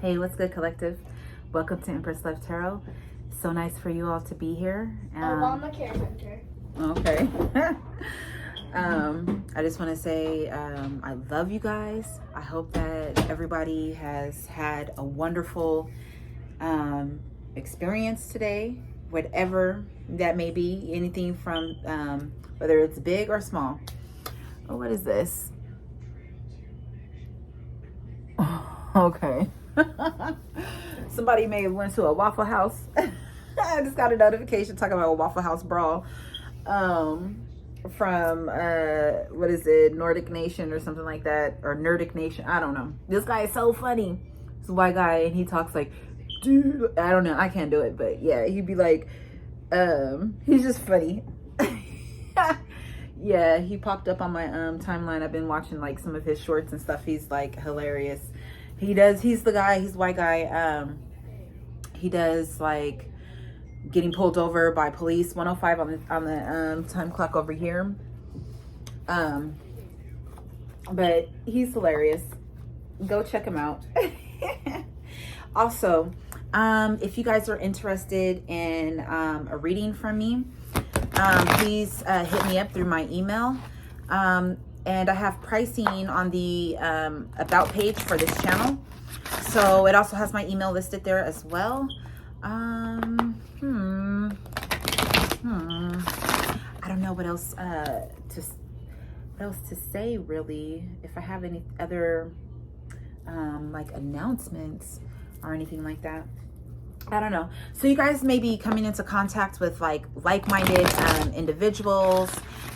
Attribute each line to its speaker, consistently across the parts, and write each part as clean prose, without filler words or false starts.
Speaker 1: Hey, what's good, collective? Welcome to Empress Love Tarot. So nice for you all to be here.
Speaker 2: Obamacare Center.
Speaker 1: Okay. I just want to say I love you guys. I hope that everybody has had a wonderful experience today, whatever that may be. Anything from whether it's big or small. Oh, what is this? Okay. Somebody may have went to a Waffle House. I just got a notification talking about a Waffle House brawl from what is it, Nordic Nation or something like that, or Nerdic Nation, I don't know. This guy is so funny. He's a white guy and he talks like, dude, I don't know, I can't do it, but yeah, he'd be like, he's just funny. Yeah, he popped up on my timeline. I've been watching like some of his shorts and stuff. He's like hilarious. He's the guy, he's a white guy. He does like getting pulled over by police, 105 on the time clock over here. But he's hilarious. Go check him out. Also, if you guys are interested in a reading from me, please hit me up through my email. And I have pricing on the about page for this channel. So it also has my email listed there as well. I don't know what else to say really. If I have any other like announcements or anything like that. I don't know. So you guys may be coming into contact with like-minded individuals,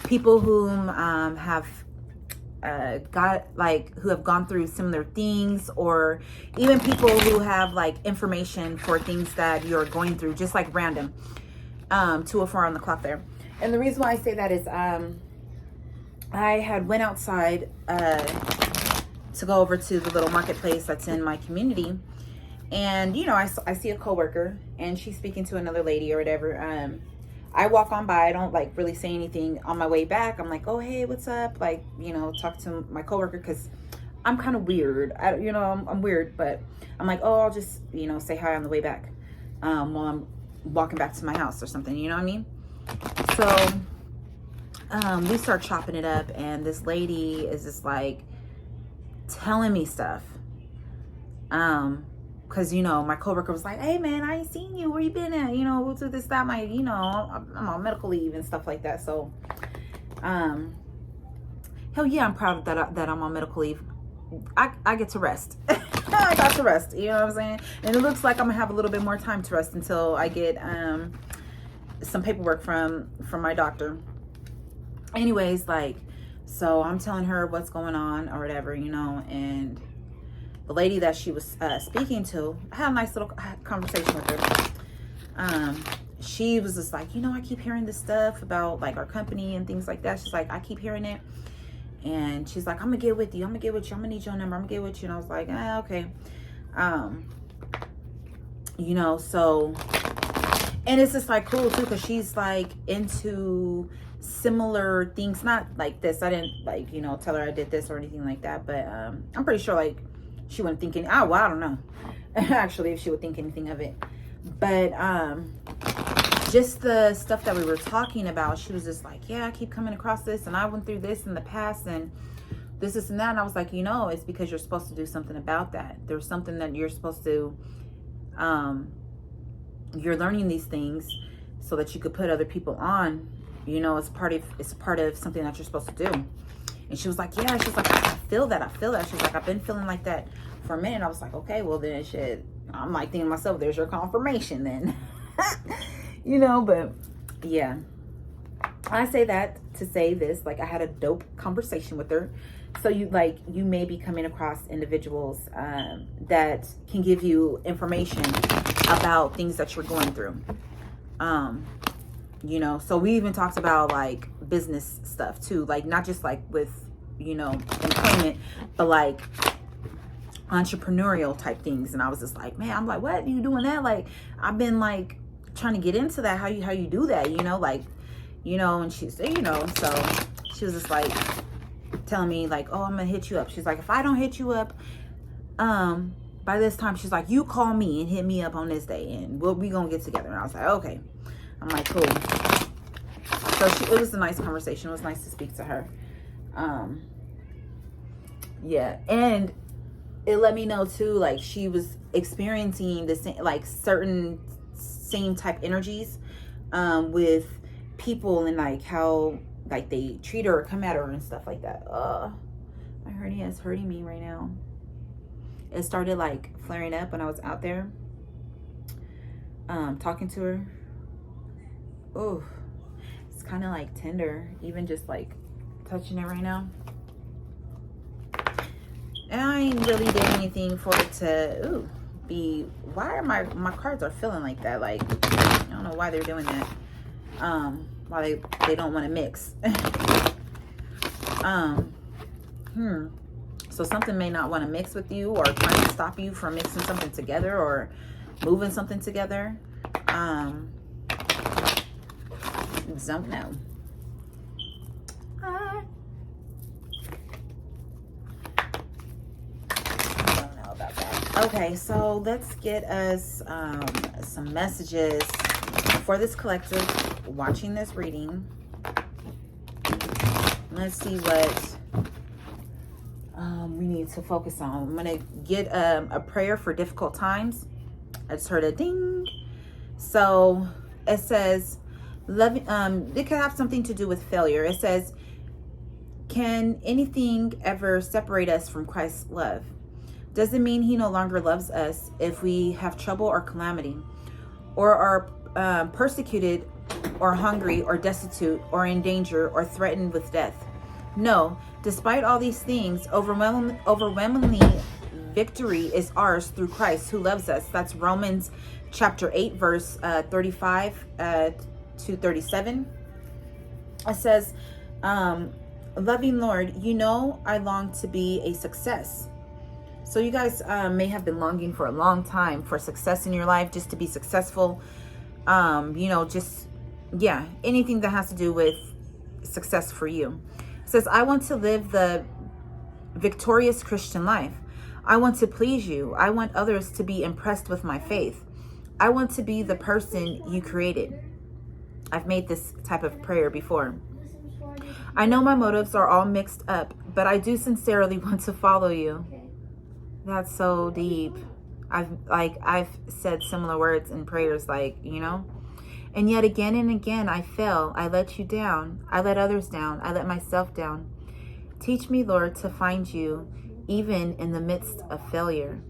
Speaker 1: people whom who have gone through similar things, or even people who have like information for things that you're going through, just like random. 2:04 on the clock there. And the reason why I say that is I had went outside to go over to the little marketplace that's in my community. And, you know, I see a coworker and she's speaking to another lady or whatever. I walk on by. I don't like really say anything on my way back. I'm like, oh, hey, what's up? Like, you know, talk to my coworker because I'm kind of weird. I'm weird, but I'm like, oh, I'll just, you know, say hi on the way back while I'm walking back to my house or something. You know what I mean? So we start chopping it up and this lady is just like telling me stuff. Cause you know, my coworker was like, hey man, I ain't seen you. Where you been at? You know, what's this, that, you know, I'm on medical leave and stuff like that. So, hell yeah, I'm proud that I'm on medical leave. I get to rest. I got to rest. You know what I'm saying? And it looks like I'm gonna have a little bit more time to rest until I get, some paperwork from my doctor. Anyways, like, so I'm telling her what's going on or whatever, you know, and the lady that she was speaking to, I had a nice little conversation with her. She was just like, you know, I keep hearing this stuff about like our company and things like that. She's like, I keep hearing it. And she's like, I'm gonna get with you. I'm gonna need your number. I'm gonna get with you. And I was like, okay. You know, so, and it's just like cool too, because she's like into similar things, not like this. I didn't like, you know, tell her I did this or anything like that. But I'm pretty sure like, she wasn't thinking, oh, well, I don't know. Actually, if she would think anything of it. But just the stuff that we were talking about, she was just like, yeah, I keep coming across this. And I went through this in the past and this and that. And I was like, you know, it's because you're supposed to do something about that. There's something that you're supposed to, you're learning these things so that you could put other people on. You know, it's part of something that you're supposed to do. And she was like, yeah, she's like, I feel that. She's like, I've been feeling like that for a minute. I was like, okay, well then shit. I'm like thinking to myself, there's your confirmation then. You know, but yeah. I say that to say this, like I had a dope conversation with her. So you may be coming across individuals that can give you information about things that you're going through. You know, so we even talked about like business stuff too, like not just like with, you know, employment, but like entrepreneurial type things. And I was just like, man, I'm like, what are you doing that? Like, I've been like trying to get into that. How you do that, you know, like, you know, and she's, you know, so she was just like telling me like, oh, I'm gonna hit you up. She's like, if I don't hit you up By this time, she's like, you call me and hit me up on this day, and we gonna get together. And I was like, okay. I'm like, cool. So it was a nice conversation. It was nice to speak to her. Yeah, and it let me know too, like, she was experiencing the same, like, certain same type energies with people, and like how like they treat her or come at her and stuff like that. My hernia is hurting me right now. It started like flaring up when I was out there talking to her. Oh, it's kind of like tender, even just like touching it right now. And I ain't really did anything for it to be. Why are my cards are feeling like that? Like, I don't know why they're doing that. Why they don't want to mix. So something may not want to mix with you, or trying to stop you from mixing something together or moving something together. Don't know. I don't know about that. Okay, so let's get us some messages for this collective watching this reading. Let's see what we need to focus on. I'm gonna get a prayer for difficult times. I just heard a ding. So it says, it could have something to do with failure. It says, can anything ever separate us from Christ's love? Does it mean he no longer loves us if we have trouble or calamity, or are persecuted, or hungry, or destitute, or in danger, or threatened with death? No, despite all these things, overwhelmingly victory is ours through Christ who loves us. That's Romans chapter 8, verse 35 to 37. It says, loving Lord, you know I long to be a success. So you guys may have been longing for a long time for success in your life, just to be successful. Anything that has to do with success for you. It says, I want to live the victorious Christian life. I want to please you. I want others to be impressed with my faith. I want to be the person you created. I've made this type of prayer before. I know my motives are all mixed up, but I do sincerely want to follow you. That's so deep. I've said similar words in prayers, and yet again and again I fail. I let you down. I let others down. I let myself down. Teach me, Lord, to find you even in the midst of failure.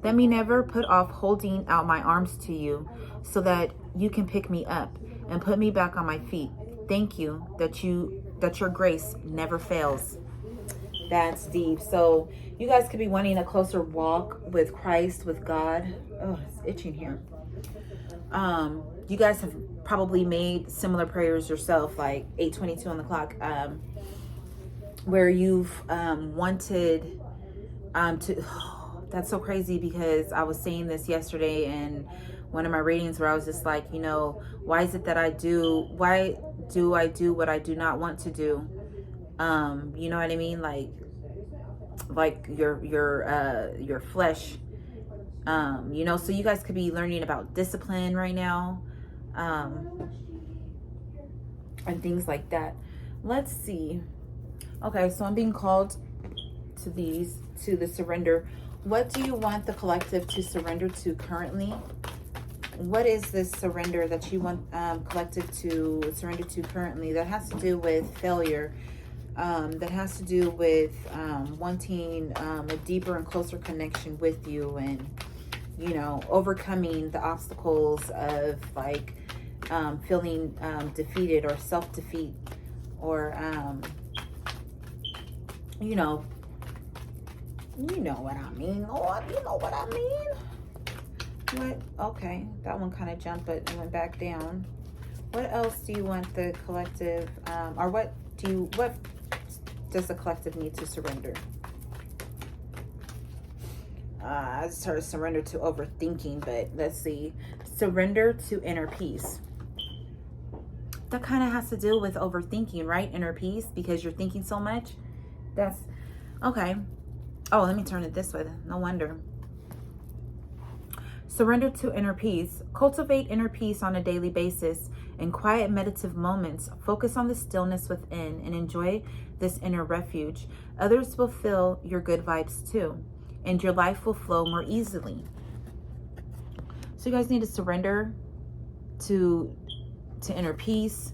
Speaker 1: Let me never put off holding out my arms to you so that you can pick me up and put me back on my feet. Thank you that your grace never fails. That's deep. So you guys could be wanting a closer walk with Christ, with God. Oh, it's itching here. You guys have probably made similar prayers yourself, like 8:22 on the clock, where you've wanted to. That's so crazy, because I was saying this yesterday in one of my readings where I was just like, why is it that why do I do what I do not want to do? You know what I mean? Like your flesh, so you guys could be learning about discipline right now, and things like that. Let's see. Okay, so I'm being called to the surrender. What do you want the collective to surrender to currently? What is this surrender that you want collective to surrender to currently that has to do with failure, that has to do with wanting a deeper and closer connection with you, and overcoming the obstacles of feeling defeated or self-defeat, or you know what I mean, Lord, you know what I mean. What? Okay, that one kind of jumped, but it went back down. What else do you want the collective, or what does the collective need to surrender? I just heard surrender to overthinking, but let's see. Surrender to inner peace. That kind of has to do with overthinking, right? Inner peace, because you're thinking so much. That's okay. Oh, let me turn it this way. No wonder. Surrender to inner peace. Cultivate inner peace on a daily basis. In quiet meditative moments, focus on the stillness within and enjoy this inner refuge. Others will feel your good vibes too, and your life will flow more easily. So you guys need to surrender to inner peace,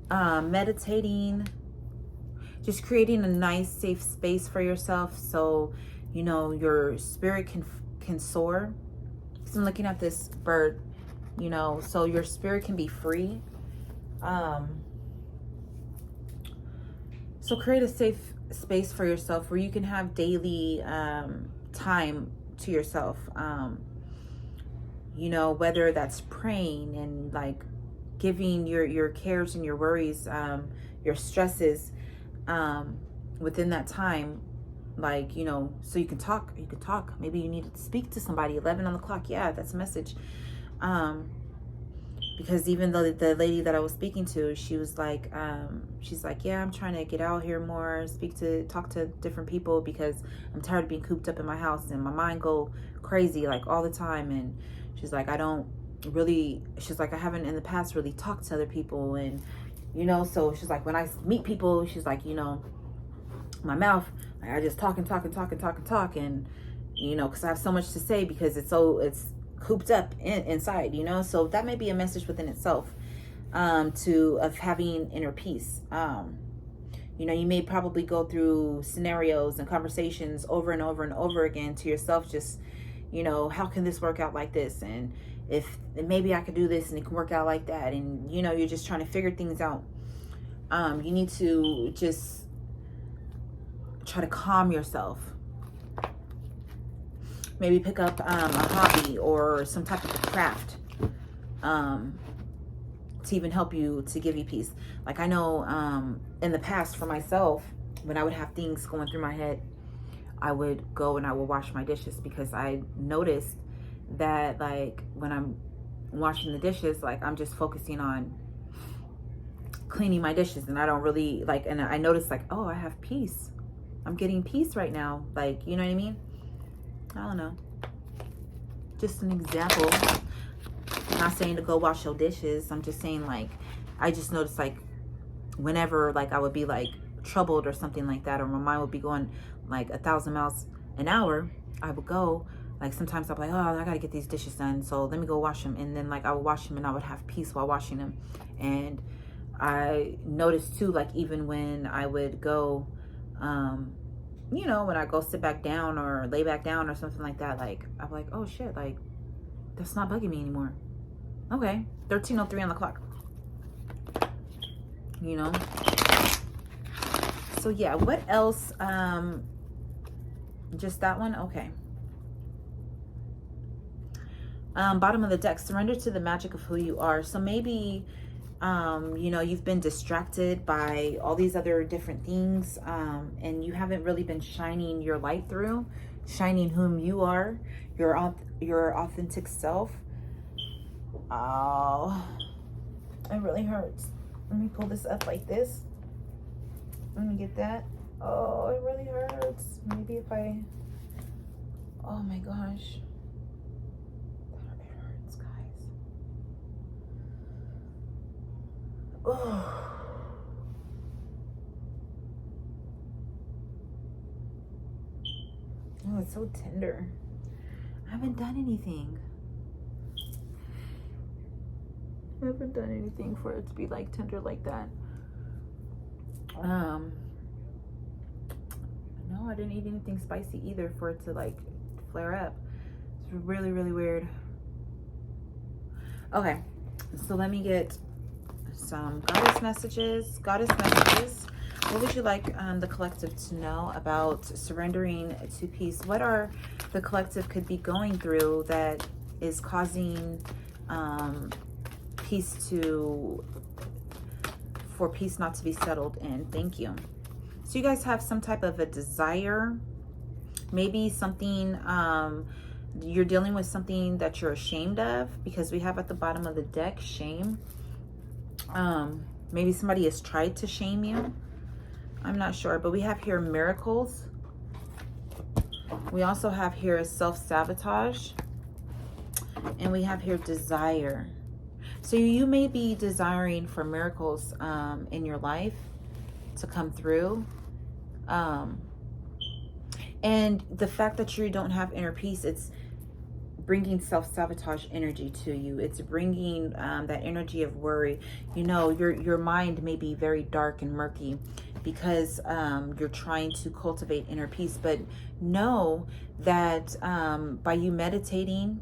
Speaker 1: meditating, just creating a nice, safe space for yourself so, you know, your spirit can soar. So I'm looking at this bird, you know, so your spirit can be free. So create a safe space for yourself where you can have daily time to yourself. You know, whether that's praying and like giving your cares and your worries, your stresses within that time, like, you know, so you can talk. Maybe you need to speak to somebody. 11 on the clock, yeah, that's a message. Because even though the lady that I was speaking to, she was like, she's like, yeah, I'm trying to get out here more, talk to different people because I'm tired of being cooped up in my house and my mind go crazy like all the time. And she's like, I haven't in the past really talked to other people. And, you know, so she's like, when I meet people, she's like, you know, my mouth, like, I just talk. And, you know, because I have so much to say because it's cooped up inside, you know. So that may be a message within itself, of having inner peace. You know, you may probably go through scenarios and conversations over and over again to yourself, just, you know, how can this work out like this? And if maybe I could do this and it can work out like that. And, you know, you're just trying to figure things out. You need to just try to calm yourself. Maybe pick up a hobby or some type of a craft to even help you, to give you peace. Like I know in the past for myself, when I would have things going through my head, I would go and I would wash my dishes because I noticed that like when I'm washing the dishes, like I'm just focusing on cleaning my dishes and I don't really like, and I noticed like, oh, I have peace. I'm getting peace right now. Like, you know what I mean? I don't know. Just an example. I'm not saying to go wash your dishes. I'm just saying like, I just noticed like whenever like I would be like troubled or something like that, or my mind would be going like 1,000 miles an hour, I would go like, sometimes I'm like, oh, I gotta get these dishes done, so let me go wash them. And then like I would wash them and I would have peace while washing them. And I noticed too, like even when I would go, you know, when I go sit back down or lay back down or something like that, like I'm like, oh shit, like that's not bugging me anymore. Okay, 13:03 on the clock. You know. So yeah, what else? Just that one? Okay. Bottom of the deck, surrender to the magic of who you are. So maybe you know, you've been distracted by all these other different things, and you haven't really been shining your light through, shining whom you are, your authentic self. Oh, it really hurts. Let me pull this up like this. Let me get that. Oh, it really hurts. Maybe if I, oh my gosh. It hurts, guys. Oh. Oh, it's so tender. I haven't done anything. I haven't done anything for it to be like tender like that. No, I didn't eat anything spicy either for it to like flare up. It's really, really weird. Okay, so let me get some goddess messages. What would you like the collective to know about surrendering to peace? What are the collective could be going through that is causing for peace not to be settled in? Thank you. So you guys have some type of a desire, maybe something, you're dealing with something that you're ashamed of, because we have at the bottom of the deck shame. Maybe somebody has tried to shame you. I'm not sure, but we have here miracles. We also have here self-sabotage. And we have here desire. So you may be desiring for miracles in your life to come through. And the fact that you don't have inner peace, it's bringing self-sabotage energy to you. It's bringing that energy of worry. You know, your mind may be very dark and murky because you're trying to cultivate inner peace. But know that by you meditating,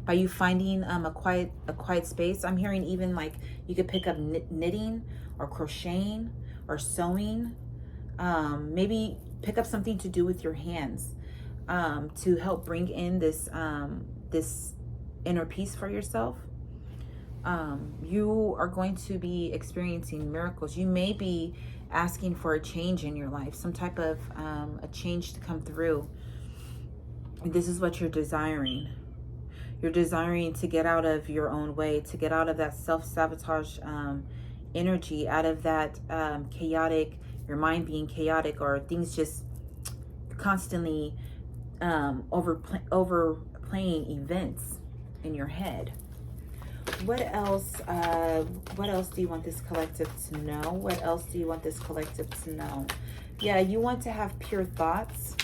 Speaker 1: by you finding a quiet space, I'm hearing even like you could pick up knitting or crocheting or sewing. Maybe pick up something to do with your hands to help bring in this this inner peace for yourself. You are going to be experiencing miracles. You may be asking for a change in your life, some type of a change to come through. This is what you're desiring. You're desiring to get out of your own way, to get out of that self-sabotage energy, out of that chaotic, your mind being chaotic, or things just constantly overplaying events in your head. What else do you want this collective to know? What else do you want this collective to know? Yeah, you want to have pure thoughts.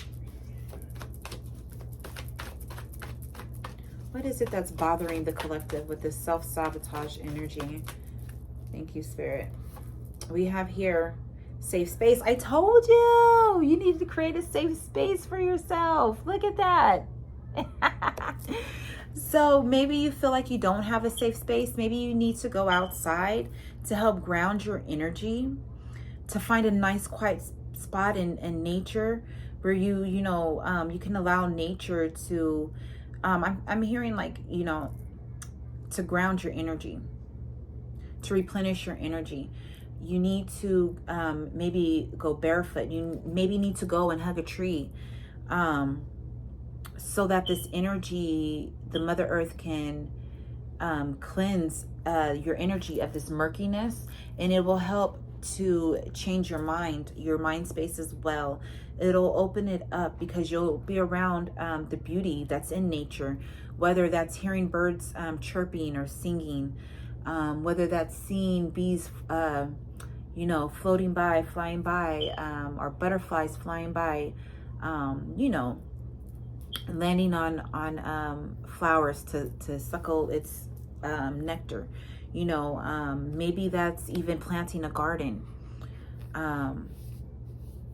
Speaker 1: What is it that's bothering the collective with this self-sabotage energy? Thank you, Spirit. We have here safe space. I told you, you need to create a safe space for yourself. Look at that. So maybe you feel like you don't have a safe space. Maybe you need to go outside to help ground your energy, to find a nice quiet spot in nature where you can allow nature to I'm hearing like, you know, to ground your energy, to replenish your energy. You need to maybe go barefoot. You maybe need to go and hug a tree so that this energy, the Mother Earth can cleanse your energy of this murkiness, and it will help to change your mind space as well. It'll open it up because you'll be around the beauty that's in nature, whether that's hearing birds chirping or singing, whether that's seeing bees floating by, flying by, or butterflies flying by, landing on flowers to suckle its nectar. Maybe that's even planting a garden.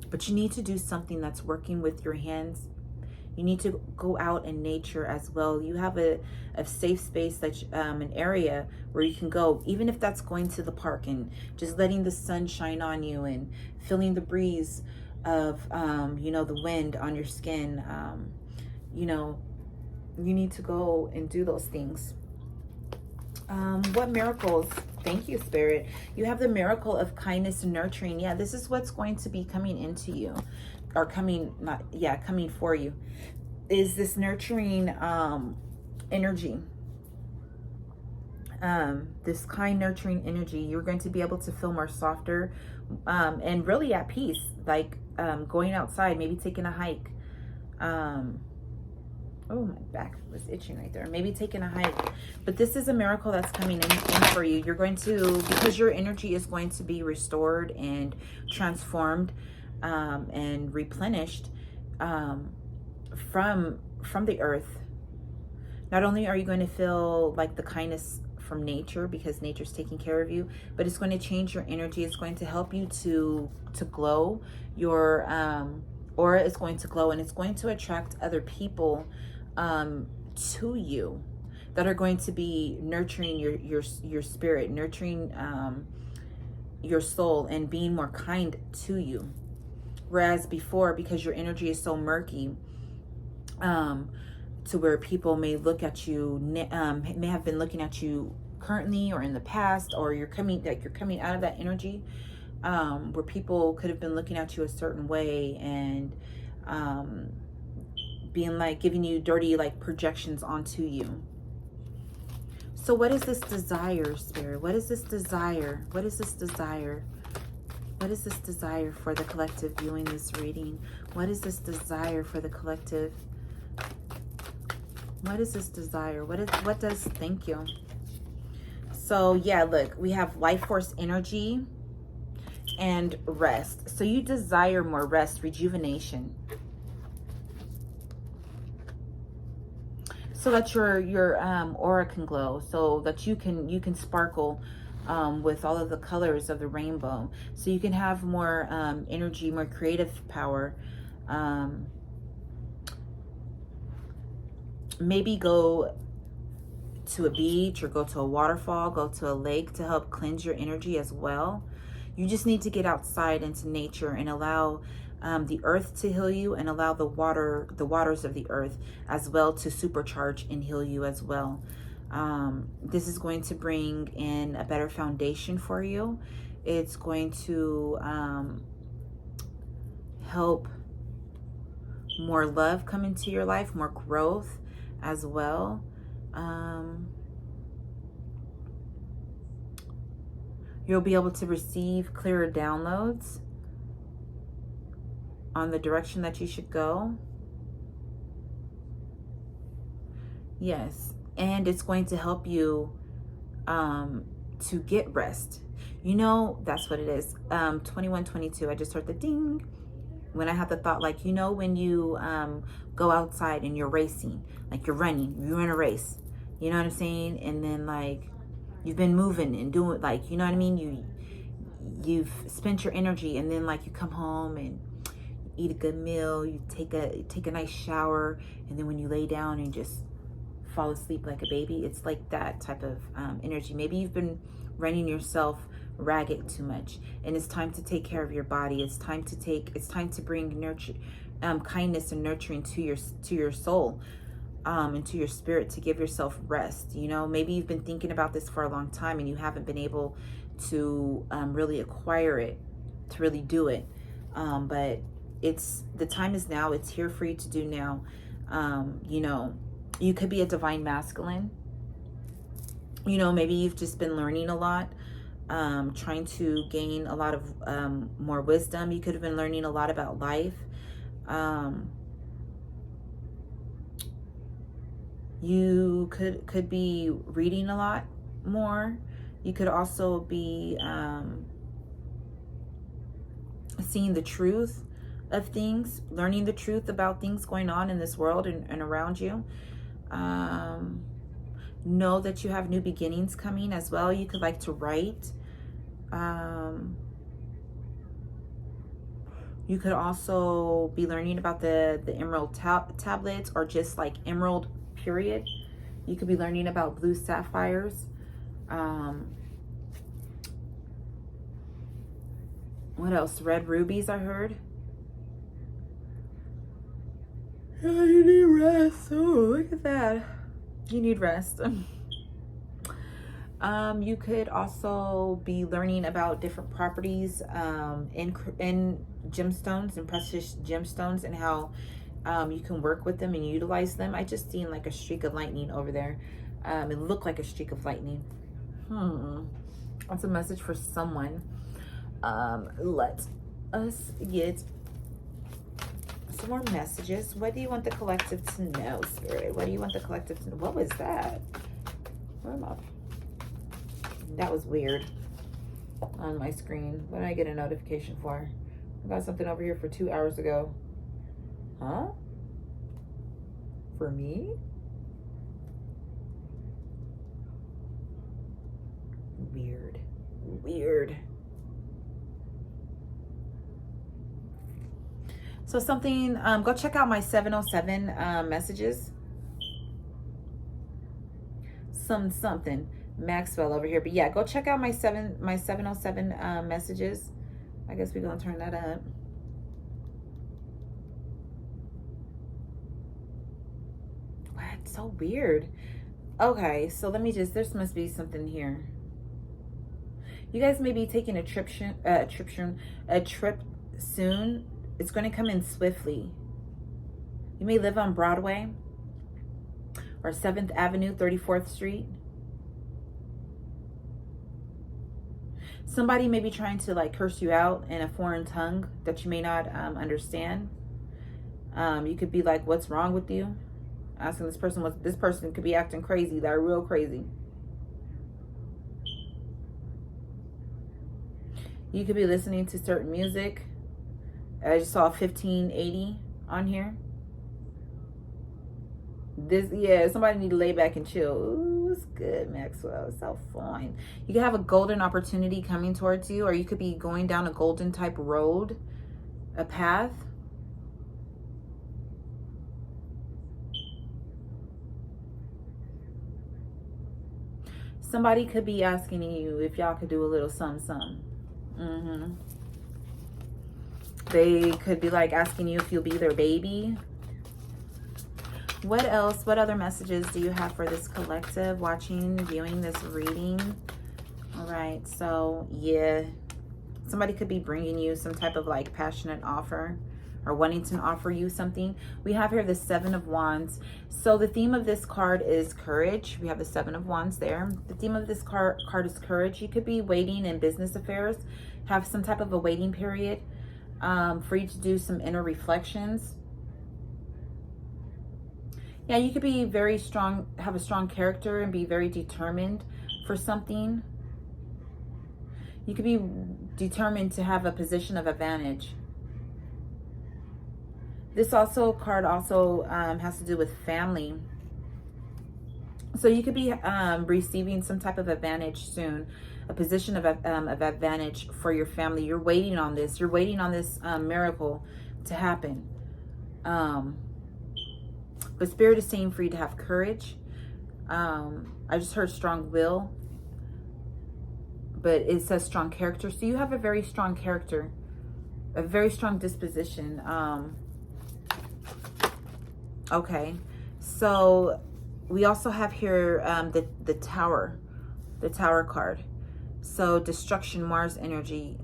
Speaker 1: But you need to do something that's working with your hands. You need to go out in nature as well. You have a safe space, that an area where you can go, even if that's going to the park and just letting the sun shine on you and feeling the breeze of the wind on your skin. You need to go and do those things. What miracles? Thank you, Spirit. You have the miracle of kindness and nurturing. Yeah, this is what's going to be coming into you, or coming for you, is this nurturing energy. This kind, nurturing energy. You're going to be able to feel more softer and really at peace, like going outside, maybe taking a hike. Oh, my back was itching right there. Maybe taking a hike. But this is a miracle that's coming in for you. You're going to, because your energy is going to be restored and transformed and replenished from the earth. Not only are you going to feel like the kindness from nature, because nature's taking care of you, but it's going to change your energy. It's going to help you to glow. Your aura is going to glow, and it's going to attract other people to you that are going to be nurturing your spirit, nurturing your soul, and being more kind to you. Whereas before, because your energy is so murky, to where people may look at you, may have been looking at you currently or in the past, or you're coming out of that energy, where people could have been looking at you a certain way and being like giving you dirty like projections onto you. So what is this desire, Spirit? What is this desire? What is this desire? What is this desire for the collective viewing this reading? What is this desire for the collective? What is this desire? What does, thank you. So yeah, look, we have life force energy and rest. So you desire more rest, rejuvenation. So that your aura can glow, so that you can sparkle with all of the colors of the rainbow. So you can have more energy, more creative power. Maybe go to a beach or go to a waterfall, go to a lake to help cleanse your energy as well. You just need to get outside into nature and allow the earth to heal you, and allow the waters of the earth as well to supercharge and heal you as well. This is going to bring in a better foundation for you. It's going to help more love come into your life, more growth as well. You'll be able to receive clearer downloads on the direction that you should go. Yes, and it's going to help you to get rest. You know, that's what it is. 2122, I just heard the ding. When I had the thought, like, you know, when you go outside and you're racing, like you're running, you're in a race, you know what I'm saying? And then like you've been moving and doing, like, you know what I mean? You've spent your energy, and then like you come home and eat a good meal, you take a nice shower, and then when you lay down and just fall asleep like a baby, it's like that type of energy. Maybe you've been running yourself ragged too much, and it's time to take care of your body. It's time to bring nurture, kindness and nurturing to your soul, and to your spirit, to give yourself rest. You know, maybe you've been thinking about this for a long time and you haven't been able to really acquire it, to really do it, but the time is now. It's here for you to do now. You know, you could be a divine masculine. You know, maybe you've just been learning a lot, trying to gain a lot of more wisdom. You could have been learning a lot about life. You could be reading a lot more. You could also be seeing the truth of things, learning the truth about things going on in this world and around you. Know that you have new beginnings coming as well. You could like to write. You could also be learning about the emerald tablets, or just like emerald period. You could be learning about blue sapphires. What else? Red rubies, I heard. Oh, you need rest. Oh, look at that. You need rest. You could also be learning about different properties in gemstones and precious gemstones, and how you can work with them and utilize them. I just seen like a streak of lightning over there. It looked like a streak of lightning. That's a message for someone. Let us get some more messages. What do you want the collective to know, Spirit? What do you want the collective to know? What was that? Where am I? That was weird on my screen. What did I get a notification for? I got something over here for 2 hours ago. Huh? For me? Weird. Weird. So something, go check out my 707 messages. Something. Maxwell over here. But yeah, go check out my 707 messages. I guess we're going to turn that up. What? So weird. Okay, so let me just, there must be something here. You guys may be taking a trip soon. It's going to come in swiftly. You may live on Broadway or 7th Avenue, 34th Street. Somebody may be trying to like curse you out in a foreign tongue that you may not understand. You could be like, what's wrong with you? Asking this person what this person could be acting crazy. They're real crazy. You could be listening to certain music. I just saw 1580 on here. This, yeah, somebody need to lay back and chill. Ooh, it's good, Maxwell. It's so fun. You could have a golden opportunity coming towards you, or you could be going down a golden type road, a path. Somebody could be asking you if y'all could do a little something. They could be like asking you if you'll be their baby. What else? What other messages do you have for this collective watching, viewing this reading? All right. So, yeah. Somebody could be bringing you some type of like passionate offer or wanting to offer you something. We have here the Seven of Wands. So the theme of this card is courage. We have the Seven of Wands there. The theme of this card is courage. You could be waiting in business affairs, have some type of a waiting period for you to do some inner reflections. Yeah, you could be very strong, have a strong character and be very determined for something. You could be determined to have a position of advantage. This card also has to do with family. So you could be receiving some type of advantage soon, a position of advantage for your family. You're waiting on this. You're waiting on this miracle to happen. But Spirit is saying for you to have courage. I just heard strong will, but it says strong character. So you have a very strong character, a very strong disposition. Okay, so we also have here the Tower card. So destruction, Mars energy.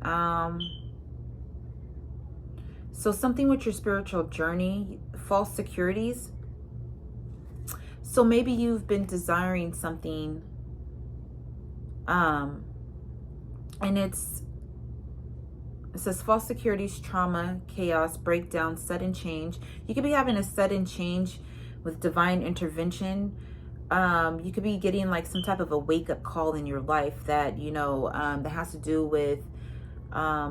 Speaker 1: So something with your spiritual journey, false securities. So maybe you've been desiring something, and it says false securities, trauma, chaos, breakdown, sudden change. You could be having a sudden change with divine intervention. You could be getting like some type of a wake-up call in your life that, you know, that has to do with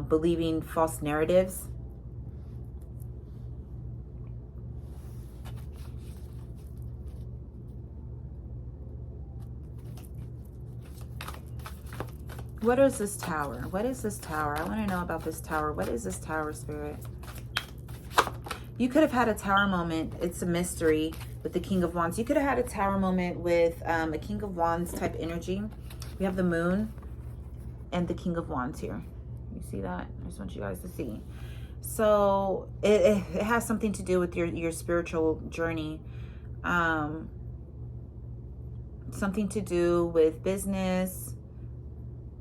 Speaker 1: believing false narratives. What is this Tower? What is this Tower? I want to know about this Tower. What is this Tower, Spirit? You could have had a Tower moment. It's a mystery with the King of Wands. You could have had a Tower moment with a King of Wands type energy. We have the Moon and the King of Wands here. You see that? I just want you guys to see. So it has something to do with your spiritual journey. Something to do with business.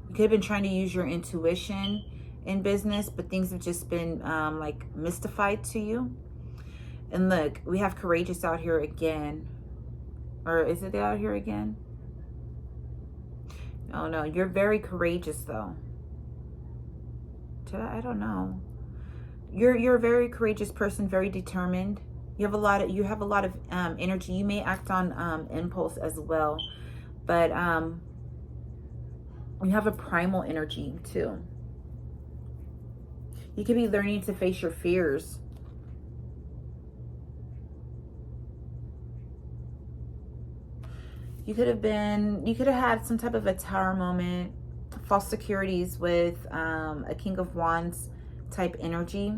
Speaker 1: You could have been trying to use your intuition in business, but things have just been like mystified to you. And look, we have courageous out here again. Or is it out here again? Oh no, you're very courageous though. I don't know. You're a very courageous person, very determined. You have a lot of energy. You may act on impulse as well, but you have a primal energy too. You could be learning to face your fears. You could have had some type of a Tower moment, false securities with a King of Wands type energy.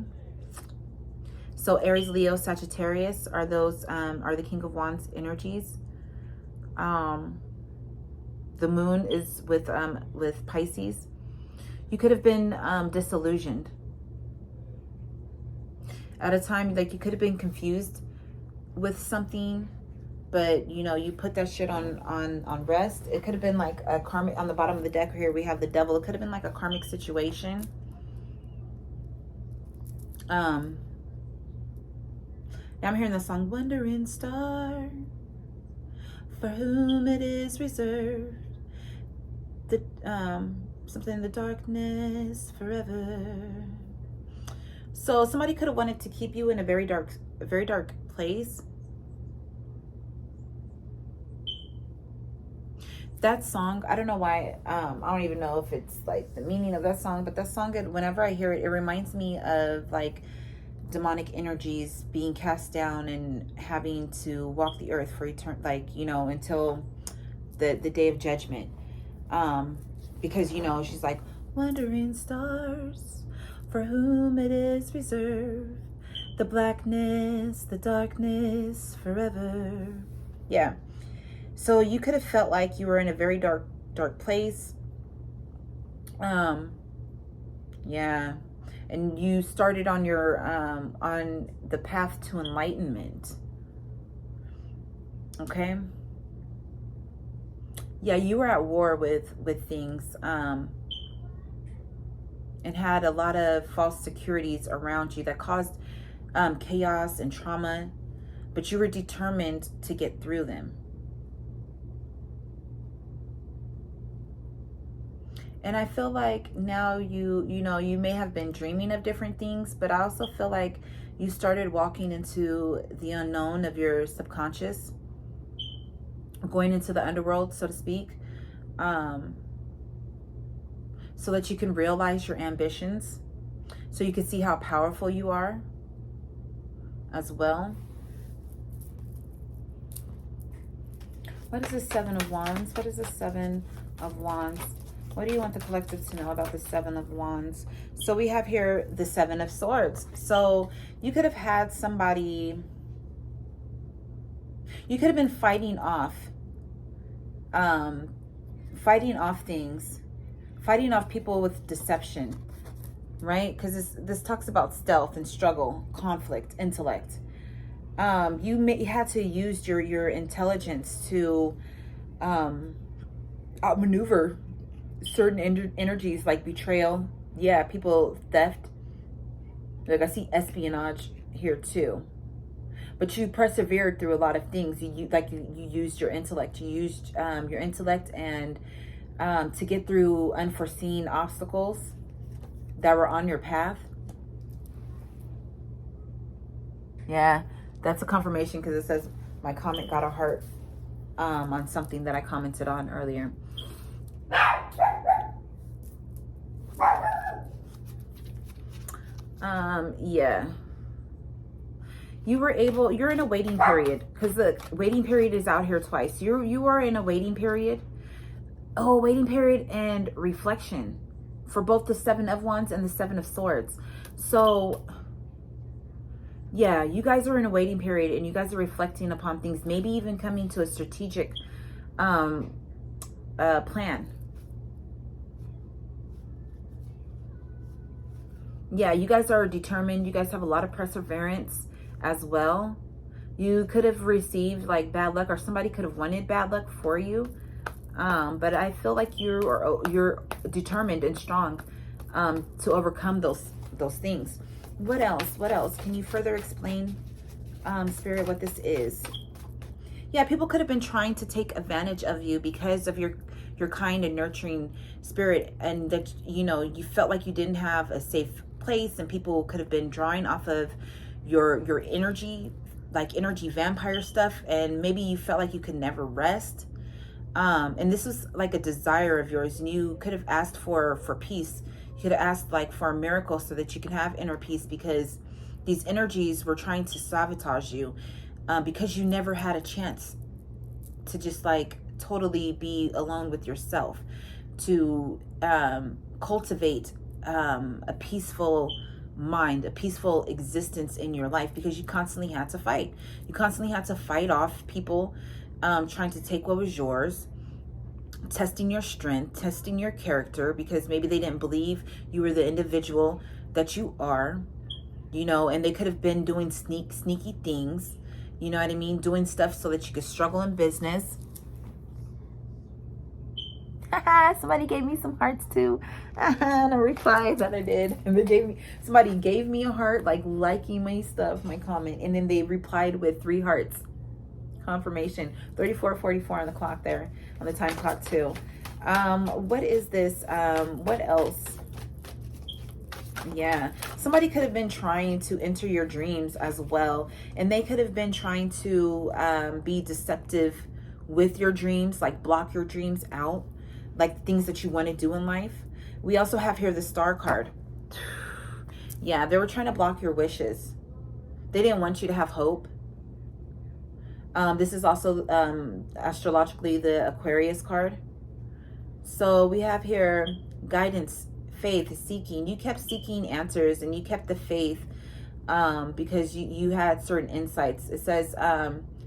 Speaker 1: So Aries, Leo, Sagittarius are those are the King of Wands energies. The Moon is with Pisces. You could have been disillusioned at a time, like you could have been confused with something, but you know, you put that shit on rest. It could have been like a karmic. On the bottom of the deck here we have the Devil. It could have been like a karmic situation. Now I'm hearing the song Wandering Star, for whom it is reserved. Something in the darkness forever. So somebody could have wanted to keep you in a very dark place. That song, I don't know why, I don't even know if it's like the meaning of that song, but that song, whenever I hear it, it reminds me of like demonic energies being cast down and having to walk the earth for like, you know, until the day of judgment. Because, you know, she's like, wandering stars, for whom it is reserved, the blackness, the darkness forever. Yeah. So you could have felt like you were in a very dark place. Yeah. And you started on your, on the path to enlightenment. Okay. Yeah, you were at war with things, and had a lot of false securities around you that caused chaos and trauma, but you were determined to get through them. And I feel like now you know, you may have been dreaming of different things, but I also feel like you started walking into the unknown of your subconscious, going into the underworld, so to speak, so that you can realize your ambitions, so you can see how powerful you are as well. What is the Seven of Wands? What is the Seven of Wands? What do you want the collective to know about the Seven of Wands? So we have here the Seven of Swords. So you could have had somebody, you could have been fighting off things, fighting off people with deception, right? Because this talks about stealth and struggle, conflict, intellect. You had to use your intelligence to outmaneuver certain energies like betrayal. Yeah, people, theft. Like I see espionage here too. But you persevered through a lot of things. You used your intellect. You used your intellect and to get through unforeseen obstacles that were on your path. Yeah, that's a confirmation because it says my comment got a heart on something that I commented on earlier. Yeah. You're in a waiting period because the waiting period is out here twice. You are in a waiting period. Oh, waiting period and reflection for both the Seven of Wands and the Seven of Swords. So yeah, you guys are in a waiting period and you guys are reflecting upon things, maybe even coming to a strategic plan. Yeah, you guys are determined. You guys have a lot of perseverance as well. You could have received like bad luck, or somebody could have wanted bad luck for you. But I feel like you're determined and strong to overcome those things. What else? What else? Can you further explain, Spirit, what this is? Yeah, people could have been trying to take advantage of you because of your kind and nurturing spirit, and that, you know, you felt like you didn't have a safe place, and people could have been drawing off of your energy, like energy vampire stuff, and maybe you felt like you could never rest. And this was like a desire of yours, and you could have asked for peace. You could have asked like for a miracle so that you can have inner peace, because these energies were trying to sabotage you, because you never had a chance to just like totally be alone with yourself, to cultivate a peaceful mind, a peaceful existence in your life, because you constantly had to fight. You constantly had to fight off people trying to take what was yours, testing your strength, testing your character, because maybe they didn't believe you were the individual that you are, you know, and they could have been doing sneaky things, you know what I mean, doing stuff so that you could struggle in business. Somebody gave me some hearts too. And a reply that I did, and they somebody gave me a heart, like liking my stuff, my comment, and then they replied with 3 hearts. Confirmation. 34:44 on the clock there, on the time clock too. What is this? What else? Yeah, somebody could have been trying to enter your dreams as well, and they could have been trying to be deceptive with your dreams, like block your dreams out, like things that you want to do in life. We also have here the Star card. Yeah, they were trying to block your wishes. They didn't want you to have hope. This is also astrologically the Aquarius card. So we have here guidance, faith, seeking. You kept seeking answers and you kept the faith because you had certain insights. It says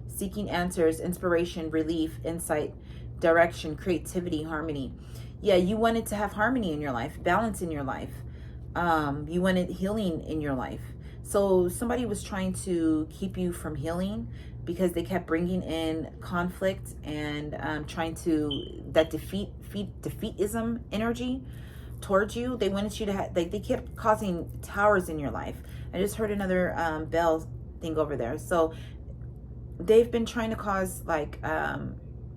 Speaker 1: seeking answers, inspiration, relief, insight, direction, creativity, harmony. Yeah, you wanted to have harmony in your life, balance in your life. You wanted healing in your life. So somebody was trying to keep you from healing because they kept bringing in conflict and trying to, that defeatism energy towards you. They wanted you to have, they kept causing towers in your life. I just heard another bell thing over there. So they've been trying to cause like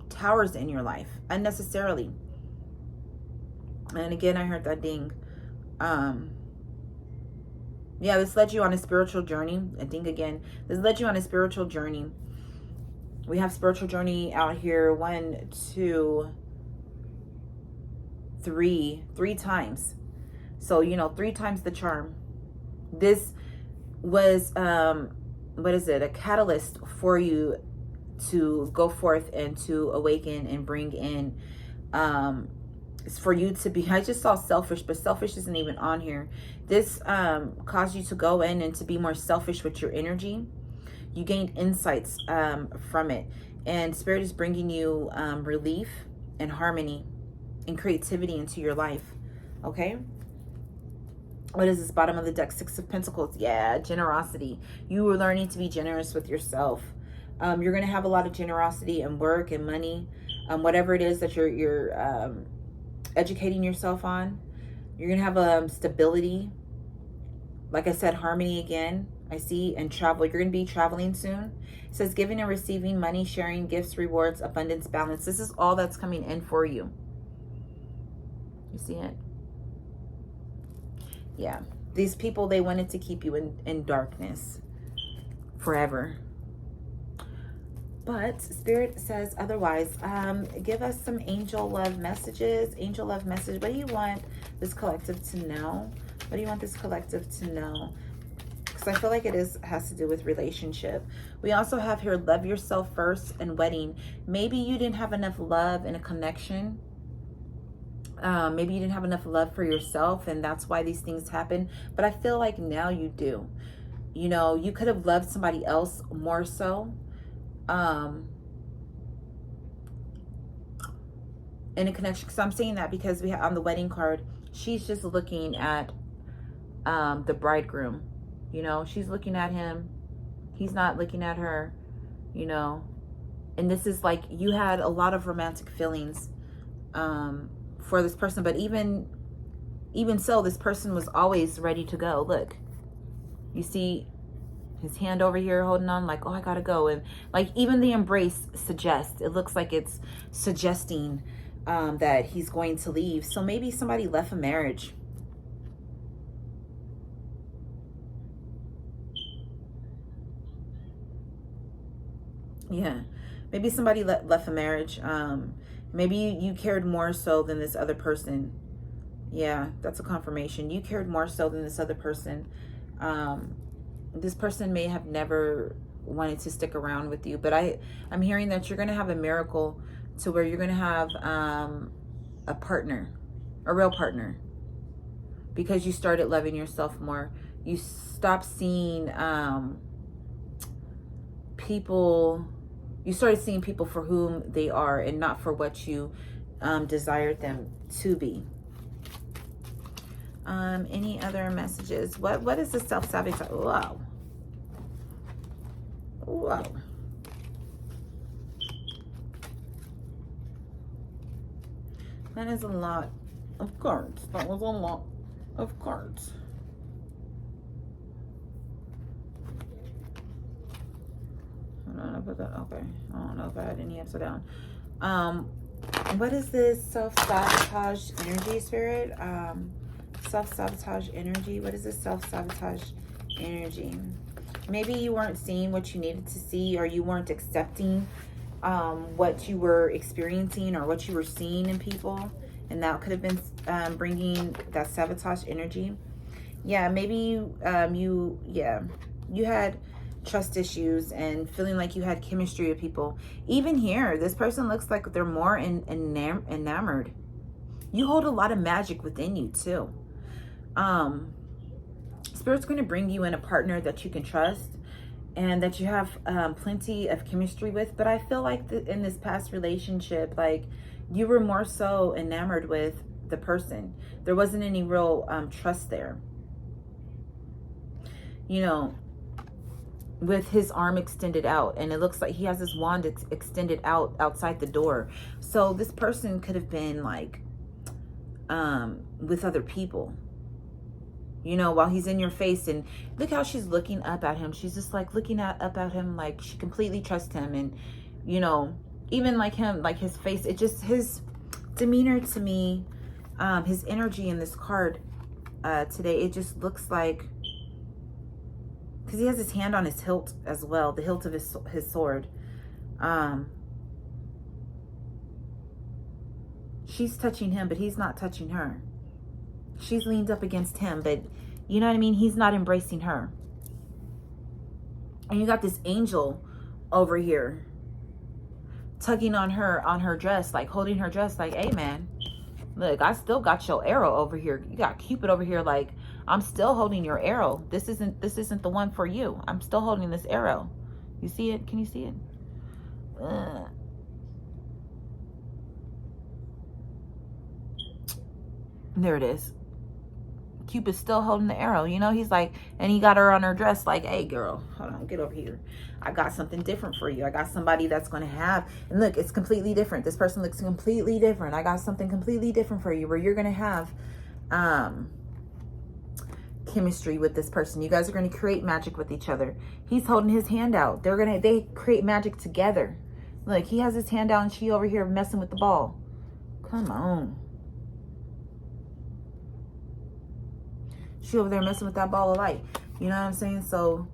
Speaker 1: towers in your life unnecessarily. And again, I heard that ding. Yeah, this led you on a spiritual journey. I think again, this led you on a spiritual journey. We have spiritual journey out here 1, 2, 3 times. So, you know, 3 times the charm. This was, what is it? A catalyst for you to go forth and to awaken and bring in, it's for you to be, I just saw selfish, but selfish isn't even on here. This caused you to go in and to be more selfish with your energy. You gained insights from it. And Spirit is bringing you relief and harmony and creativity into your life. Okay? What is this? Bottom of the deck, 6 of Pentacles. Yeah, generosity. You were learning to be generous with yourself. You're going to have a lot of generosity in work and money. Whatever it is that you're educating yourself on. You're going to have stability. Like I said, harmony again. I see, and travel. You're going to be traveling soon. It says giving and receiving, money, sharing, gifts, rewards, abundance, balance. This is all that's coming in for you. You see it? Yeah. These people, they wanted to keep you in darkness forever. But Spirit says otherwise. Give us some angel love messages. Angel love message. What do you want this collective to know? What do you want this collective to know? Because I feel like it has to do with relationship. We also have here love yourself first and wedding. Maybe you didn't have enough love and a connection. Maybe you didn't have enough love for yourself, and that's why these things happen. But I feel like now you do. You know, you could have loved somebody else more so. In a connection, because I'm saying that because we have on the wedding card, she's just looking at the bridegroom. You know, she's looking at him, he's not looking at her, you know. And this is like, you had a lot of romantic feelings for this person, but even so, this person was always ready to go. Look, you see his hand over here holding on, like, oh, I gotta go. And like, even the embrace suggests, it looks like it's suggesting that he's going to leave. So maybe somebody left a marriage. Yeah, maybe somebody left a marriage. Maybe you cared more so than this other person. Yeah, that's a confirmation. You cared more so than this other person. This person may have never wanted to stick around with you, but I'm hearing that you're going to have a miracle to where you're going to have a partner, a real partner, because you started loving yourself more. You stopped seeing people. You started seeing people for whom they are and not for what you desired them to be. Any other messages? What is the self-sabotage? Wow. Wow. That is a lot of cards. That was a lot of cards. I don't know if I got, okay. I don't know if I had any upside down. What is this self-sabotage energy, Spirit? Self-sabotage energy. What is this self-sabotage energy? Maybe you weren't seeing what you needed to see, or you weren't accepting what you were experiencing or what you were seeing in people. And that could have been bringing that sabotage energy. Yeah, maybe you had trust issues and feeling like you had chemistry with people. Even here, this person looks like they're more enamored. You hold a lot of magic within you too. Spirit's going to bring you in a partner that you can trust and that you have plenty of chemistry with. But I feel like in this past relationship, like you were more so enamored with the person. There wasn't any real trust there. You know, with his arm extended out, and it looks like he has his wand extended out outside the door. So this person could have been like with other people, you know, while he's in your face. And look how she's looking up at him. She's just like looking up at him like she completely trusts him. And you know, even like him, like his face, it just, his demeanor to me, his energy in this card today, it just looks like, because he has his hand on his hilt as well, the hilt of his sword. She's touching him, but he's not touching her. She's leaned up against him, but you know what I mean? He's not embracing her. And you got this angel over here tugging on her dress, like holding her dress, like, hey man, look, I still got your arrow over here. You got Cupid over here, like, I'm still holding your arrow. This isn't the one for you. I'm still holding this arrow. You see it? Can you see it? There it is. Cupid's still holding the arrow, you know. He's like, and he got her on her dress, like, hey girl, hold on, get over here. I got something different for you. I got somebody that's going to have, and look, it's completely different. This person looks completely different. I got something completely different for you, where you're going to have chemistry with this person. You guys are going to create magic with each other. He's holding his hand out. They create magic together. Look, he has his hand out and she over here messing with the ball. Come on. She over there messing with that ball of light. You know what I'm saying? So,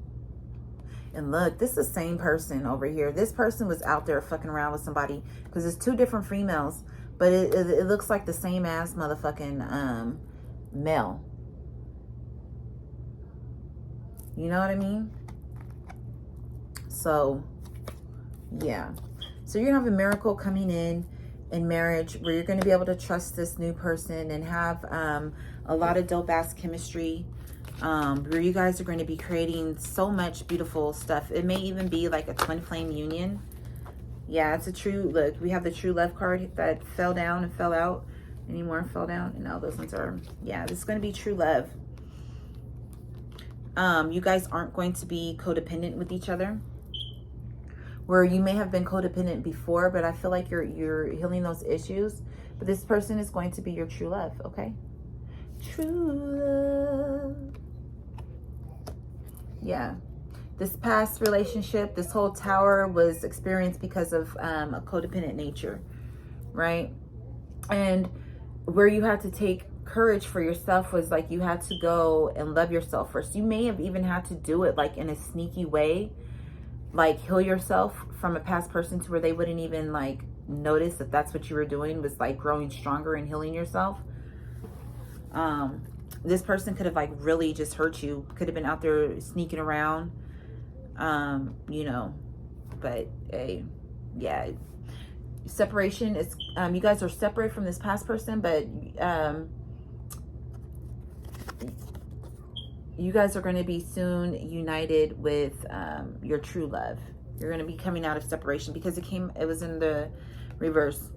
Speaker 1: and look, this is the same person over here. This person was out there fucking around with somebody, because it's two different females, but it looks like the same ass motherfucking male. You know what I mean? So, yeah. So you're going to have a miracle coming in marriage, where you're going to be able to trust this new person and have a lot of dope ass chemistry, where you guys are going to be creating so much beautiful stuff. It may even be like a twin flame union. Yeah, it's a true, look, we have the true love card that fell down and fell out. Any more fell down? No, those ones are, yeah, this is going to be true love. You guys aren't going to be codependent with each other, where you may have been codependent before, but I feel like you're healing those issues. But this person is going to be your true love, okay? True love. Yeah. This past relationship, this whole tower was experienced because of a codependent nature, right? And where you had to take courage for yourself was like you had to go and love yourself first. You may have even had to do it like in a sneaky way, like heal yourself from a past person to where they wouldn't even like notice that that's what you were doing, was like growing stronger and healing yourself. This person could have like really just hurt you, could have been out there sneaking around, you know, but hey, yeah, separation is, you guys are separate from this past person, but you guys are going to be soon united with your true love. You're going to be coming out of separation, because it was in the reverse.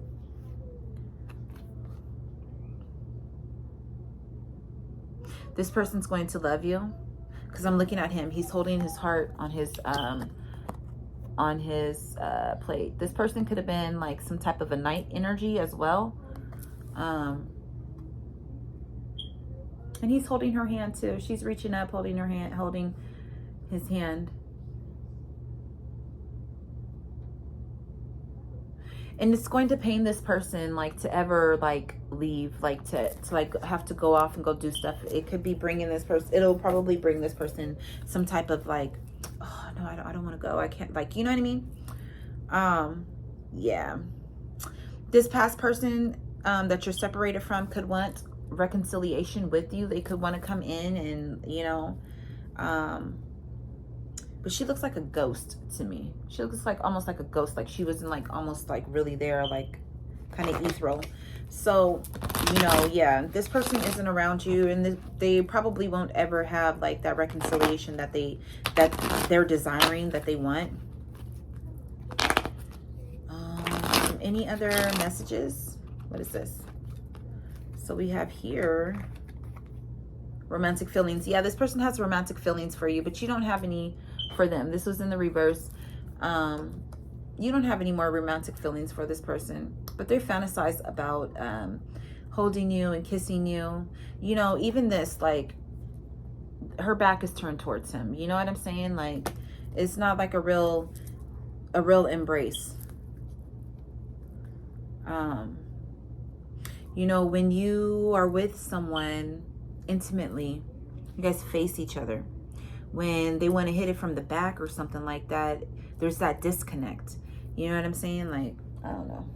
Speaker 1: This person's going to love you, because I'm looking at him. He's holding his heart on his plate. This person could have been like some type of a night energy as well. And he's holding her hand too. She's reaching up, holding her hand, holding his hand. And it's going to pain this person, like, to ever, like, leave, like, to like, have to go off and go do stuff. It could be bringing this person, it'll probably bring this person some type of, like, oh, no, I don't want to go. I can't, like, you know what I mean? Yeah. This past person that you're separated from could want reconciliation with you. They could want to come in and, you know, but she looks like a ghost to me. She looks like almost like a ghost, like she wasn't, like, almost like really there, like kind of ethereal. So, you know, yeah, this person isn't around you, and they probably won't ever have, like, that reconciliation that they're desiring, that they want. Any other messages? What is this? So we have here romantic feelings. Yeah, this person has romantic feelings for you, but you don't have any for them. This was in the reverse. You don't have any more romantic feelings for this person, but they fantasize about holding you and kissing you. You know, even this, like, her back is turned towards him. You know what I'm saying? Like, it's not like a real embrace. You know, when you are with someone intimately, you guys face each other. When they want to hit it from the back or something like that, there's that disconnect. You know what I'm saying? Like, I don't know.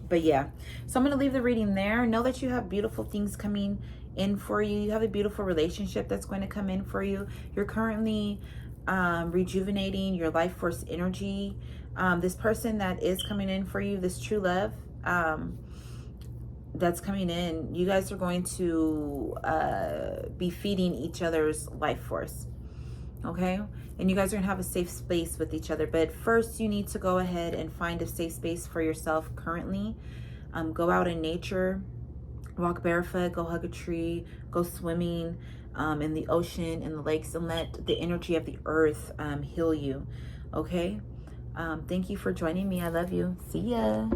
Speaker 1: But yeah, so I'm going to leave the reading there. Know that you have beautiful things coming in for you. You have a beautiful relationship that's going to come in for you. You're currently rejuvenating your life force energy. This person that is coming in for you, this true love that's coming in, you guys are going to be feeding each other's life force. Okay? And you guys are going to have a safe space with each other. But first, you need to go ahead and find a safe space for yourself currently. Go out in nature. Walk barefoot. Go hug a tree. Go swimming in the ocean, in the lakes. And let the energy of the earth heal you. Okay? Thank you for joining me. I love you. See ya.